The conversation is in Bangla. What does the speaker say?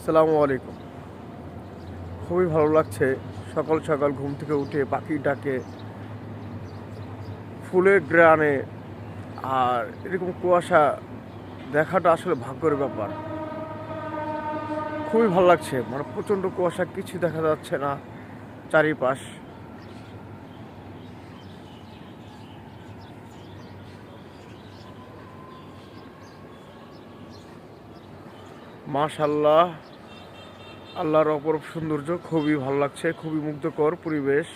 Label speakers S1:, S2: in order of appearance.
S1: আসসালামু আলাইকুম। খুবই ভালো লাগছে সকাল সকাল ঘুম থেকে উঠে পাখির ডাকে, ফুলের গ্রানে, আর এরকম কুয়াশা দেখাটা আসলে ভাগ্যের ব্যাপার। খুবই ভালো লাগছে, মানে প্রচণ্ড কুয়াশা, কিছু দেখা যাচ্ছে না চারিপাশ। মাশাল্লাহ, আল্লাহর অপরূপ সৌন্দর্য, খুবই ভালো লাগছে, খুবই মুগ্ধকর পরিবেশ।